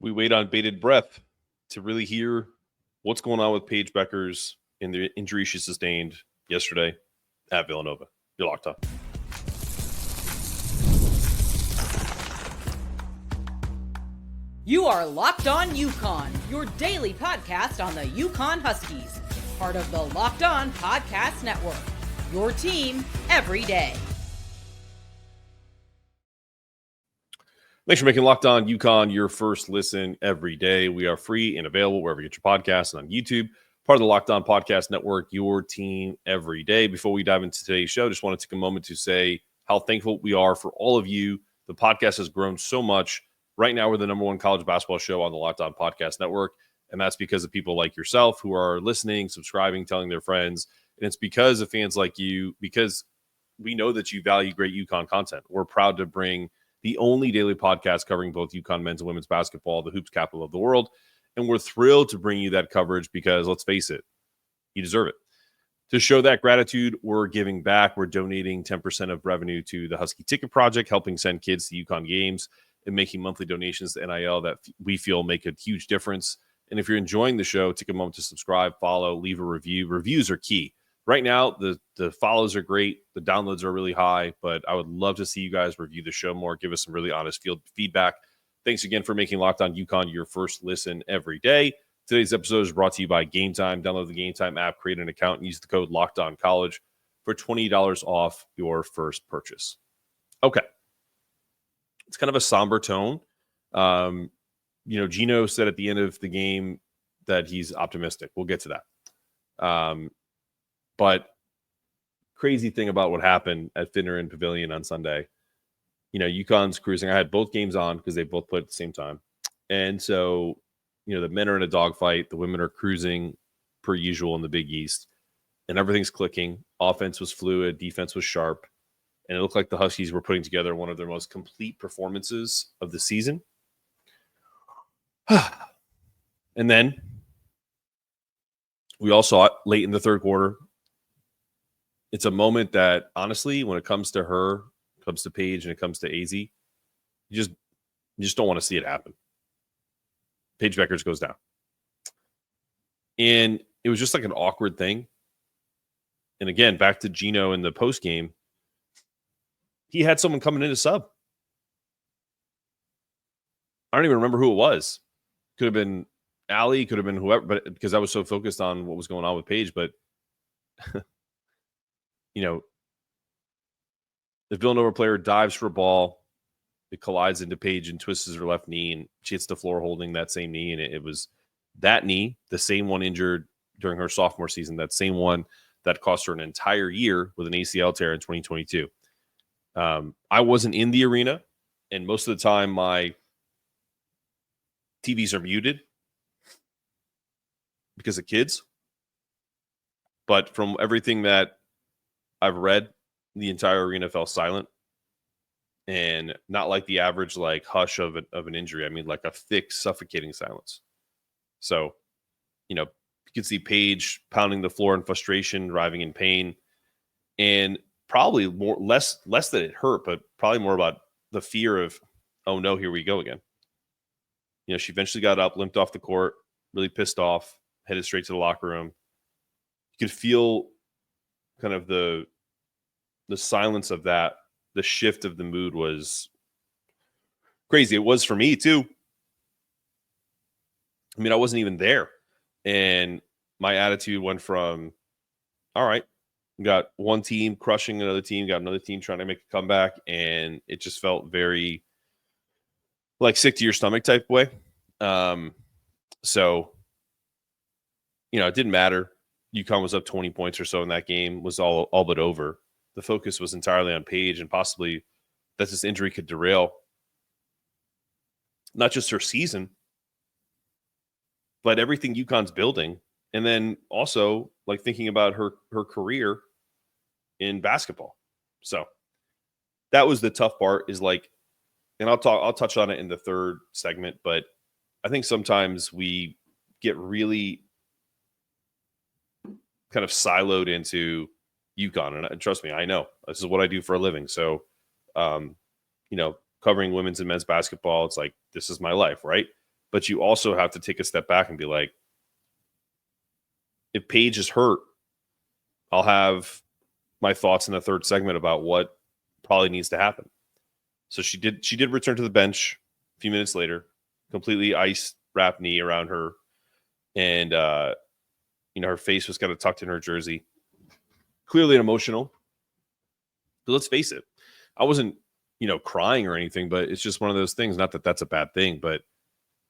We wait on bated breath to really hear what's going on with Paige Bueckers and the injury she sustained yesterday at Villanova. You're locked up. You are Locked On UConn, your daily podcast on the UConn Huskies, part of the Locked On Podcast Network, your team every day. Thanks for making Locked On UConn your first listen every day. We are free and available wherever you get your podcasts and on YouTube, part of the Locked On Podcast Network, your team every day. Before we dive into today's show, just want to take a moment to say how thankful we are for all of you. The podcast has grown so much. Right now, we're the number one college basketball show on the Locked On Podcast Network, and that's because of people like yourself who are listening, subscribing, telling their friends, and it's because of fans like you, because we know that you value great UConn content. We're proud to bring the only daily podcast covering both UConn men's and women's basketball, the hoops capital of the world, and we're thrilled to bring you that coverage because, let's face it, you deserve it. To show that gratitude, we're giving back. We're donating 10% of revenue to the Husky Ticket Project, helping send kids to UConn games and making monthly donations to NIL that we feel make a huge difference. And if you're enjoying the show, take a moment to subscribe, follow, leave a review. Reviews are key. Right now, the follows are great. The downloads are really high, but I would love to see you guys review the show more. Give us some really honest feedback. Thanks again for making Locked On UConn your first listen every day. Today's episode is brought to you by Game Time. Download the Game Time app, create an account, and use the code LOCKEDONCollege for $20 off your first purchase. Okay. It's kind of a somber tone. Geno said at the end of the game that he's optimistic. We'll get to that. But crazy thing about what happened at Finner and Pavilion on Sunday, UConn's cruising. I had both games on because they both played at the same time. And so, the men are in a dogfight. The women are cruising per usual in the Big East. And everything's clicking. Offense was fluid. Defense was sharp. And it looked like the Huskies were putting together one of their most complete performances of the season. And then we all saw it late in the third quarter. It's a moment that, honestly, when it comes to her, comes to Paige, and it comes to Azzi, you just don't want to see it happen. Paige Bueckers goes down. And it was just like an awkward thing. And again, back to Geno in the postgame, he had someone coming in to sub. I don't even remember who it was. Could have been Allie, could have been whoever, but because I was so focused on what was going on with Paige. But the Villanova player dives for a ball. It collides into Paige and twists her left knee, and she hits the floor holding that same knee. And it was that knee, the same one injured during her sophomore season, that same one that cost her an entire year with an ACL tear in 2022. I wasn't in the arena, and most of the time my TVs are muted because of kids. But from everything that I've read, the entire arena fell silent, and not like the average hush of an injury. I mean, like a thick, suffocating silence. So, you could see Paige pounding the floor in frustration, writhing in pain, and probably less that it hurt, but probably more about the fear of, oh no, here we go again. She eventually got up, limped off the court, really pissed off, headed straight to the locker room. You could feel kind of the silence of that. The shift of the mood was crazy. It was for me too. I mean, I wasn't even there. And my attitude went from, all right, got one team crushing another team, got another team trying to make a comeback, and it just felt very sick to your stomach type way. So, it didn't matter. UConn was up 20 points or so in that game, was all but over. The focus was entirely on Paige, and possibly that this injury could derail not just her season, but everything UConn's building. And then also thinking about her career in basketball. So that was the tough part, is and I'll touch on it in the third segment, but I think sometimes we get really kind of siloed into UConn. And trust me, I know this is what I do for a living. So, covering women's and men's basketball, it's this is my life, right? But you also have to take a step back and be like, if Paige is hurt, I'll have my thoughts in the third segment about what probably needs to happen. So she did return to the bench a few minutes later, completely ice wrapped knee around her. And, her face was kind of tucked in her jersey. Clearly emotional. But let's face it. I wasn't, crying or anything, but it's just one of those things. Not that that's a bad thing, but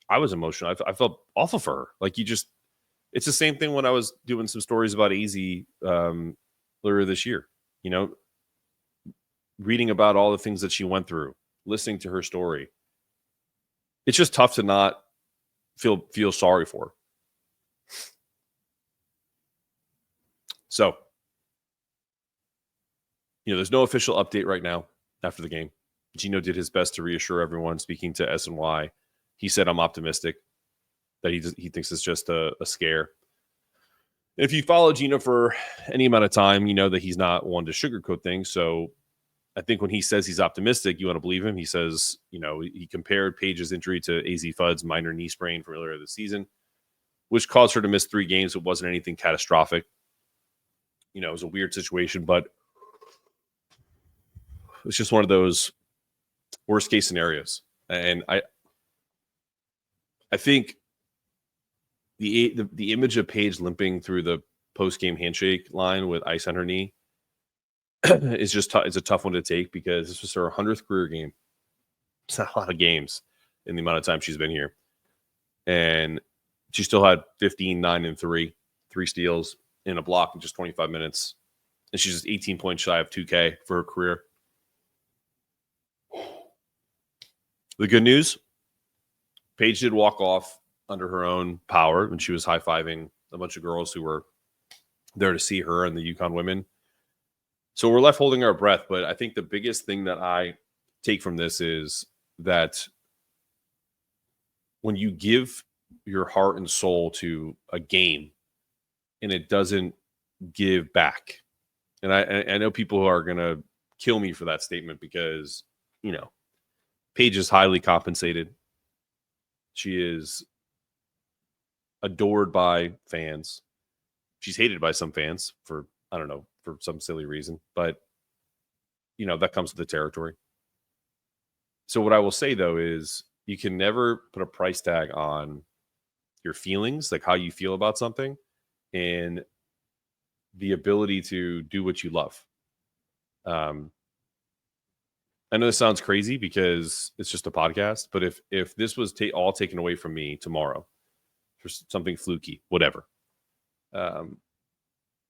I was emotional. I felt awful for her. Like it's the same thing when I was doing some stories about Azzi earlier this year, reading about all the things that she went through, listening to her story. It's just tough to not feel sorry for her. So, there's no official update right now after the game. Geno did his best to reassure everyone. Speaking to SNY, he said, "I'm optimistic that he thinks it's just a scare." If you follow Geno for any amount of time, you know that he's not one to sugarcoat things. So I think when he says he's optimistic, you want to believe him. He says, he compared Paige's injury to Azzi Fudd's minor knee sprain from earlier this season, which caused her to miss 3 games. It wasn't anything catastrophic. It was a weird situation, but it's just one of those worst case scenarios. And I think the image of Paige limping through the post-game handshake line with ice on her knee is just it's a tough one to take because this was her 100th career game. It's not a lot of games in the amount of time she's been here. And she still had 15, 9, and 3 steals in a block in just 25 minutes. And she's just 18 points shy of 2K for her career. The good news, Paige did walk off under her own power when she was high-fiving a bunch of girls who were there to see her and the UConn women. So we're left holding our breath. But I think the biggest thing that I take from this is that when you give your heart and soul to a game and it doesn't give back, and I know people who are going to kill me for that statement because, Paige is highly compensated. She is adored by fans. She's hated by some fans for some silly reason, but that comes with the territory. So what I will say though is you can never put a price tag on your feelings, like how you feel about something, and the ability to do what you love. I know this sounds crazy because it's just a podcast, but if this was all taken away from me tomorrow for something fluky, whatever,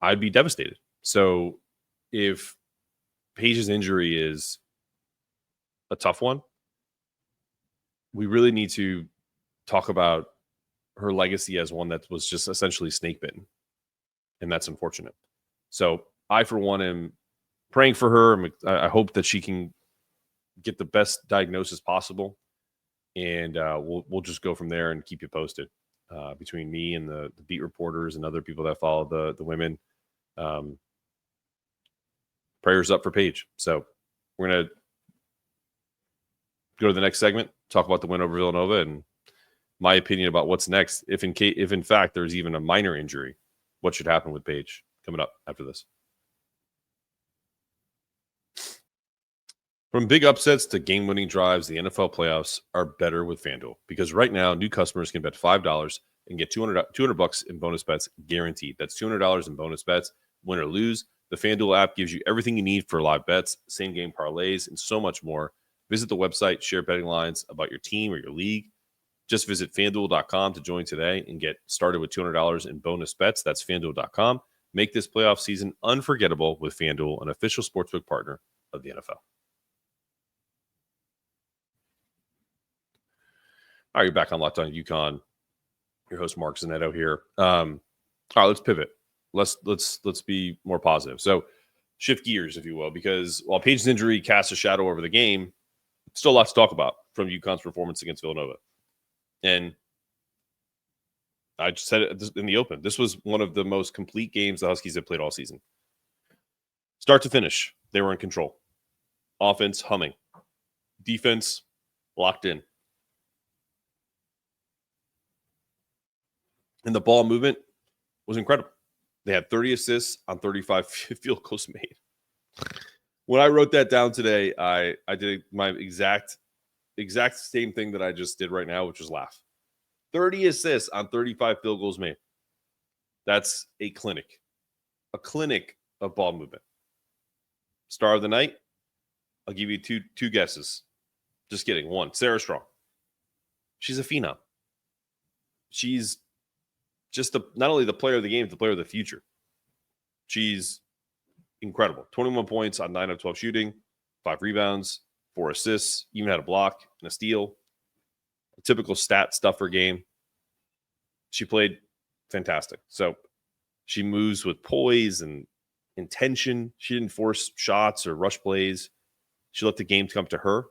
I'd be devastated. So if Paige's injury is a tough one, we really need to talk about her legacy as one that was just essentially snake bitten. And that's unfortunate. So I, for one, am praying for her. I hope that she can get the best diagnosis possible. And we'll just go from there and keep you posted between me and the beat reporters and other people that follow the women. Prayers up for Paige. So we're going to go to the next segment, talk about the win over Villanova and my opinion about what's next. If in fact there's even a minor injury, what should happen with Paige, coming up after this. From big upsets to game-winning drives, the NFL playoffs are better with FanDuel because right now new customers can bet $5 and get $200 in bonus bets guaranteed. That's $200 in bonus bets, win or lose. The FanDuel app gives you everything you need for live bets, same-game parlays, and so much more. Visit the website, share betting lines about your team or your league. Just visit FanDuel.com to join today and get started with $200 in bonus bets. That's FanDuel.com. Make this playoff season unforgettable with FanDuel, an official sportsbook partner of the NFL. All right, you're back on Locked On UConn. Your host Mark Zanetto here. All right, let's pivot. Let's be more positive. So shift gears, if you will, because while Paige's injury casts a shadow over the game, still a lot to talk about from UConn's performance against Villanova. And I just said it in the open. This was one of the most complete games the Huskies have played all season. Start to finish, they were in control. Offense humming. Defense locked in. And the ball movement was incredible. They had 30 assists on 35 field goals made. When I wrote that down today, I did my exact same thing that I just did right now, which was laugh. 30 assists on 35 field goals made. That's a clinic of ball movement. Star of the night, I'll give you two guesses. Just kidding. One, Sarah Strong. She's a phenom. She's just not only the player of the game, the player of the future. She's incredible. 21 points on 9 of 12 shooting, 5 rebounds, 4 assists, even had a block and a steal. A typical stat stuffer game. She played fantastic. So she moves with poise and intention. She didn't force shots or rush plays. She let the game come to her.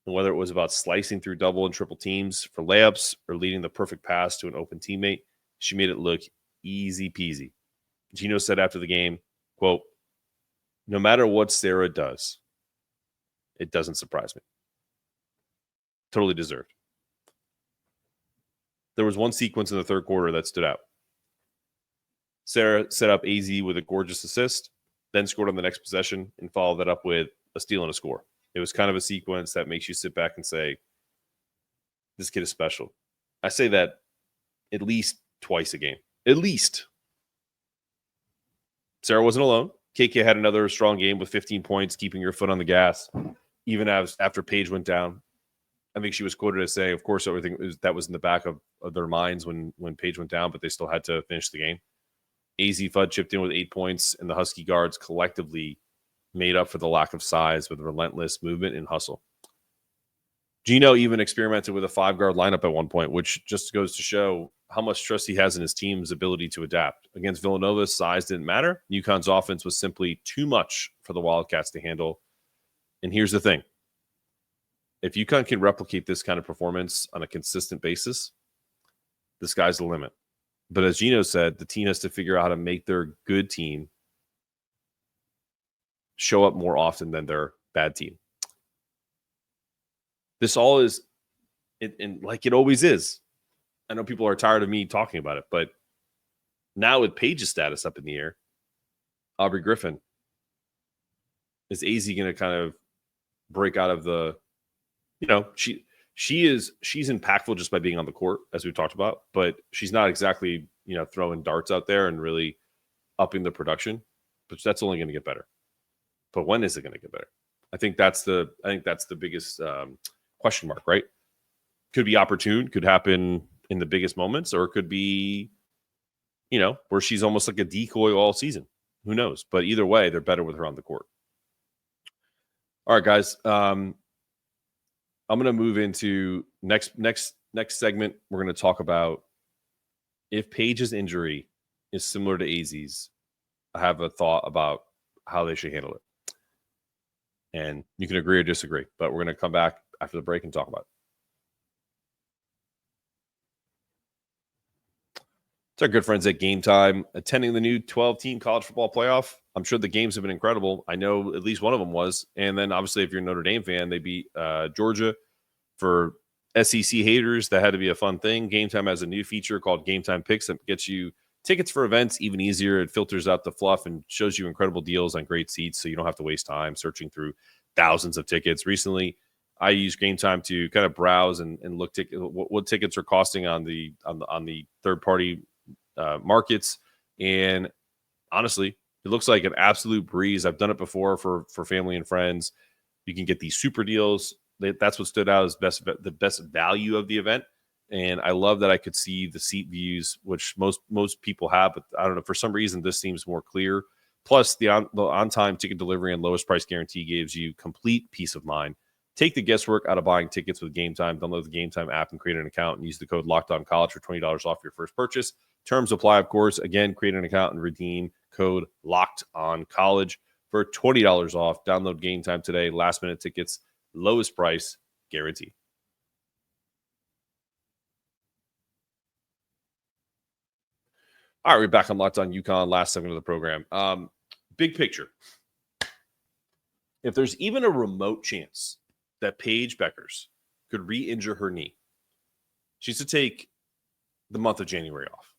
And whether it was about slicing through double and triple teams for layups or leading the perfect pass to an open teammate, she made it look easy peasy. Geno said after the game, quote, "No matter what Sarah does, it doesn't surprise me." Totally deserved. There was one sequence in the third quarter that stood out. Sarah set up AZ with a gorgeous assist, then scored on the next possession and followed that up with a steal and a score. It was kind of a sequence that makes you sit back and say, this kid is special. I say that at least twice a game. At least. Sarah wasn't alone. KK had another strong game with 15 points, keeping her foot on the gas, even after Paige went down. I think she was quoted as saying, of course, everything that was in the back of their minds when Paige went down, but they still had to finish the game. Azzi Fudd chipped in with 8 points, and the Husky guards collectively made up for the lack of size with relentless movement and hustle. Geno even experimented with a 5-guard lineup at one point, which just goes to show how much trust he has in his team's ability to adapt. Against Villanova, size didn't matter. UConn's offense was simply too much for the Wildcats to handle. And here's the thing. If UConn can replicate this kind of performance on a consistent basis, the sky's the limit. But as Geno said, the team has to figure out how to make their good team show up more often than their bad team. This all is, and like it always is. I know people are tired of me talking about it, but now with Paige's status up in the air, Aubrey Griffin, is AZ going to kind of break out of the, she's impactful just by being on the court, as we've talked about, but she's not exactly, throwing darts out there and really upping the production, but that's only going to get better. But when is it going to get better? I think that's the biggest question mark, right? Could be opportune, could happen in the biggest moments, or it could be, where she's almost like a decoy all season. Who knows? But either way, they're better with her on the court. All right, guys. I'm going to move into next segment. We're going to talk about if Paige's injury is similar to AZ's. I have a thought about how they should handle it. And you can agree or disagree, but we're going to come back after the break and talk about it. It's our good friends at Game Time attending the new 12-team college football playoff. I'm sure the games have been incredible. I know at least one of them was. And then obviously if you're a Notre Dame fan, they beat Georgia. For SEC haters, that had to be a fun thing. Game Time has a new feature called Game Time Picks that gets you tickets for events even easier. It filters out the fluff and shows you incredible deals on great seats, so you don't have to waste time searching through thousands of tickets. Recently, I used Game Time to kind of browse and look what tickets are costing on the third-party markets. And honestly, it looks like an absolute breeze. I've done it before for family and friends. You can get these super deals. That's what stood out as the best value of the event. And I love that I could see the seat views, which most people have, but I don't know, for some reason this seems more clear. Plus, the on-time ticket delivery and lowest price guarantee gives you complete peace of mind. Take the guesswork out of buying tickets with Game Time. Download the Game Time app and create an account and use the code LOCKEDONCollege for $20 off your first purchase. Terms apply, of course. Again, create an account and redeem code LOCKEDONCollege for $20 off. Download Game Time today. Last-minute tickets, lowest price guarantee. All right, we're back on Locked On UConn, last segment of the program. Big picture. If there's even a remote chance that Paige Bueckers could re-injure her knee, she needs to take the month of January off.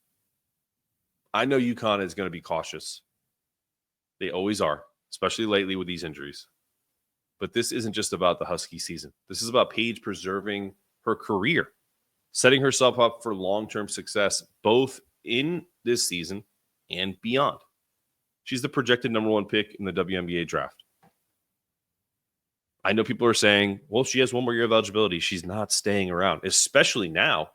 I know UConn is going to be cautious. They always are, especially lately with these injuries. But this isn't just about the Husky season. This is about Paige preserving her career, setting herself up for long-term success, both in this season and beyond. She's the projected number 1 pick in the WNBA draft. I know people are saying, well, she has one more year of eligibility. She's not staying around, especially now.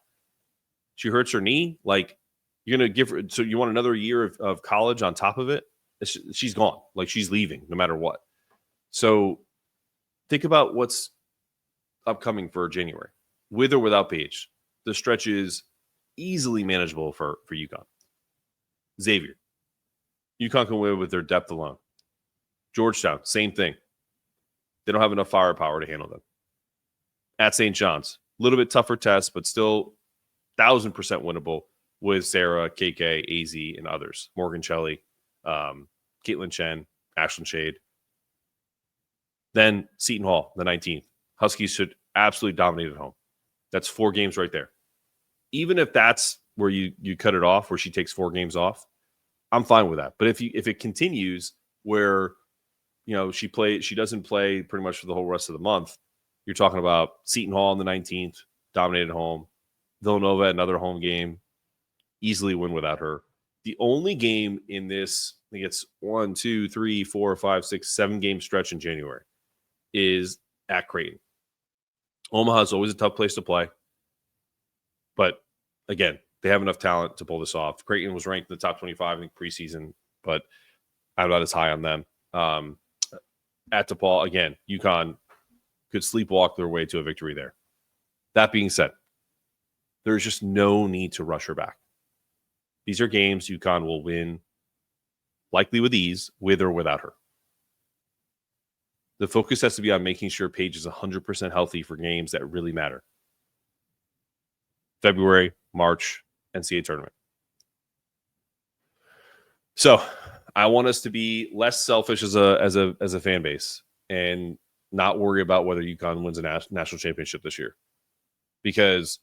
She hurts her knee. Like, you're going to give her, so you want another year of college on top of it? She's gone. Like, she's leaving no matter what. So think about what's upcoming for January. With or without Paige, the stretch is easily manageable for UConn. Xavier. UConn can win with their depth alone. Georgetown, same thing. They don't have enough firepower to handle them. At St. John's, a little bit tougher test, but still 1,000% winnable with Sarah, KK, AZ, and others. Morgan Shelley, Caitlin Chen, Ashlyn Shade. Then Seton Hall, the 19th. Huskies should absolutely dominate at home. That's 4 games right there. Even if that's where you cut it off, where she takes 4 games off, I'm fine with that. But if it continues where she doesn't play pretty much for the whole rest of the month, you're talking about Seton Hall on the 19th, dominated home. Villanova, another home game, easily win without her. The only game in this, I think it's 1, 2, 3, 4, 5, 6, 7 game stretch in January, is at Creighton. Omaha is always a tough place to play. But again, they have enough talent to pull this off. Creighton was ranked in the top 25 in preseason, but I'm not as high on them. At DePaul, again, UConn could sleepwalk their way to a victory there. That being said, there's just no need to rush her back. These are games UConn will win, likely with ease, with or without her. The focus has to be on making sure Paige is 100% healthy for games that really matter. February, March, NCAA tournament. So I want us to be less selfish as a fan base and not worry about whether UConn wins a national championship this year. Because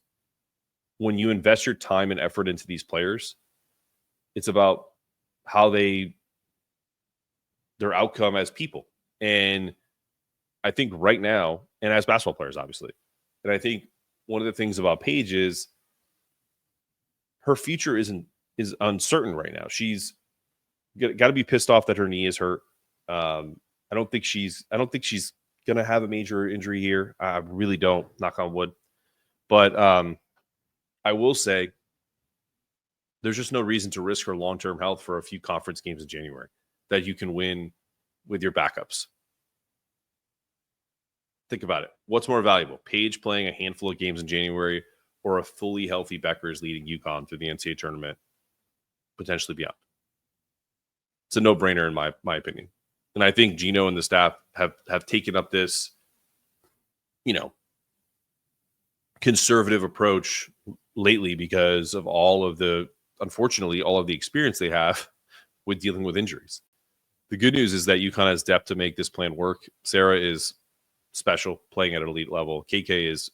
when you invest your time and effort into these players, it's about how their outcome as people. And I think right now, and as basketball players, obviously, and I think one of the things about Paige is her future is uncertain right now. She's got to be pissed off that her knee is hurt. I don't think she's going to have a major injury here. I really don't, knock on wood. But I will say there's just no reason to risk her long-term health for a few conference games in January that you can win with your backups. Think about it. What's more valuable? Paige playing a handful of games in January or a fully healthy Bueckers leading UConn through the NCAA tournament, potentially beyond? It's a no-brainer in my opinion. And I think Geno and the staff have taken up this, conservative approach lately because of unfortunately, all of the experience they have with dealing with injuries. The good news is that UConn has depth to make this plan work. Sarah is special, playing at an elite level. KK is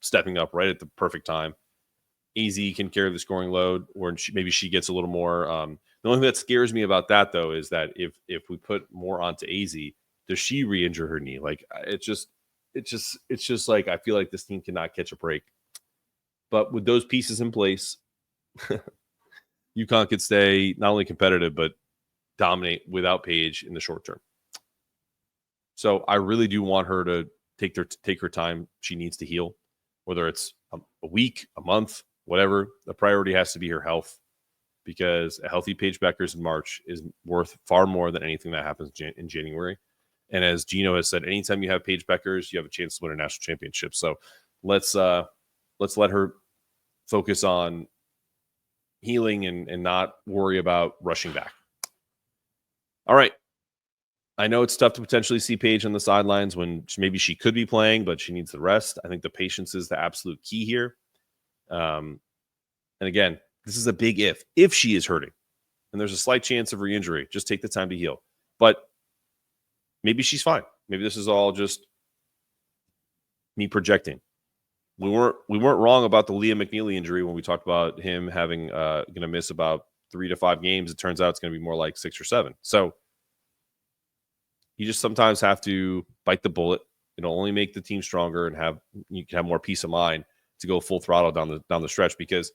stepping up right at the perfect time. AZ can carry the scoring load, or maybe she gets a little more. The only thing that scares me about that, though, is that if we put more onto AZ, does she re-injure her knee? Like, it's just like I feel like this team cannot catch a break. But with those pieces in place, UConn could stay not only competitive but dominate without Paige in the short term. So I really do want her to take her time she needs to heal, whether it's a week, a month, whatever. The priority has to be her health, because a healthy Paige Bueckers in March is worth far more than anything that happens in January. And as Geno has said, anytime you have Paige Bueckers, you have a chance to win a national championship. So let's let her focus on healing and not worry about rushing back. All right. I know it's tough to potentially see Paige on the sidelines when maybe she could be playing, but she needs the rest. I think the patience is the absolute key here. And again, this is a big if she is hurting, and there's a slight chance of re-injury, just take the time to heal. But maybe she's fine. Maybe this is all just me projecting. we weren't wrong about the Liam McNeely injury when we talked about him having going to miss about 3 to 5 games. It turns out it's going to be more like 6 or 7. So you just sometimes have to bite the bullet. It'll only make the team stronger, and you can have more peace of mind to go full throttle down the stretch. Because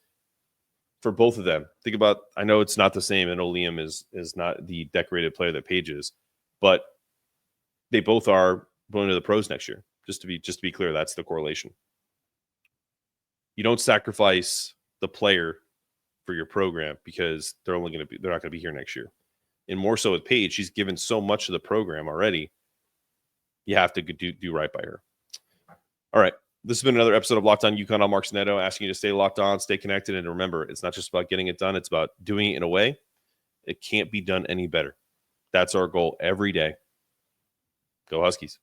for both of them, think about, I know it's not the same, and Liam is not the decorated player that Paige is, but they both are going to the pros next year. Just to be clear, that's the correlation. You don't sacrifice the player for your program because they're not going to be here next year. And more so with Paige, she's given so much of the program already. You have to do right by her. All right. This has been another episode of Locked On UConn. I'm Mark Sinetto, asking you to stay locked on, stay connected, and remember, it's not just about getting it done. It's about doing it in a way it can't be done any better. That's our goal every day. Go Huskies.